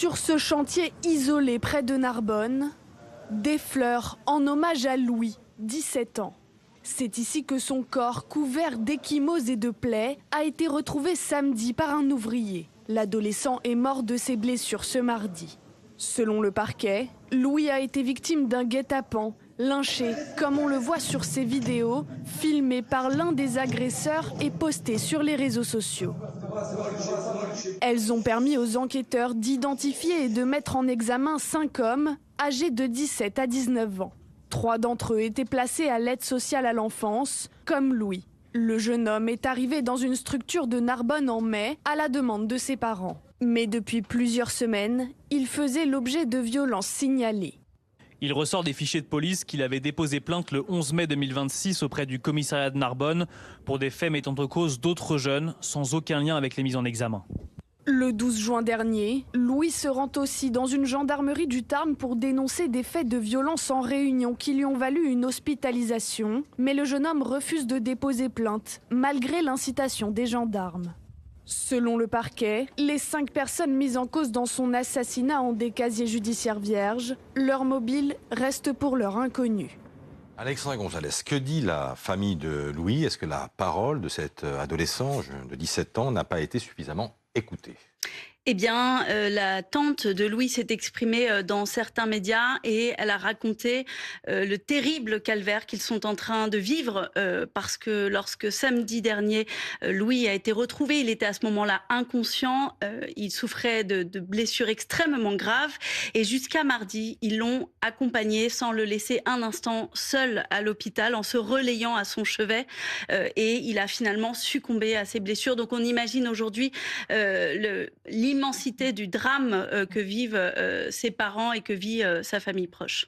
Sur ce chantier isolé près de Narbonne, des fleurs en hommage à Louis, 17 ans. C'est ici que son corps, couvert d'ecchymoses et de plaies, a été retrouvé samedi par un ouvrier. L'adolescent est mort de ses blessures ce mardi. Selon le parquet, Louis a été victime d'un guet-apens, lynché, comme on le voit sur ces vidéos, filmées par l'un des agresseurs et postées sur les réseaux sociaux. Elles ont permis aux enquêteurs d'identifier et de mettre en examen 5 hommes âgés de 17 à 19 ans. 3 d'entre eux étaient placés à l'aide sociale à l'enfance, comme Louis. Le jeune homme est arrivé dans une structure de Narbonne en mai à la demande de ses parents. Mais depuis plusieurs semaines, il faisait l'objet de violences signalées. Il ressort des fichiers de police qu'il avait déposé plainte le 11 mai 2026 auprès du commissariat de Narbonne pour des faits mettant en cause d'autres jeunes sans aucun lien avec les mises en examen. Le 12 juin dernier, Louis se rend aussi dans une gendarmerie du Tarn pour dénoncer des faits de violence en réunion qui lui ont valu une hospitalisation. Mais le jeune homme refuse de déposer plainte, malgré l'incitation des gendarmes. Selon le parquet, les 5 personnes mises en cause dans son assassinat ont des casiers judiciaires vierges. Leur mobile reste pour l'heure inconnu. Alexandra Gonzalez, que dit la famille de Louis? Est-ce que la parole de cet adolescent de 17 ans n'a pas été suffisamment écoutée? Eh bien, la tante de Louis s'est exprimée dans certains médias et elle a raconté le terrible calvaire qu'ils sont en train de vivre parce que lorsque samedi dernier, Louis a été retrouvé, il était à ce moment-là inconscient, il souffrait de blessures extrêmement graves et jusqu'à mardi, ils l'ont accompagné sans le laisser un instant seul à l'hôpital en se relayant à son chevet et il a finalement succombé à ses blessures. Donc on imagine aujourd'hui l'immensité du drame que vivent ses parents et que vit sa famille proche.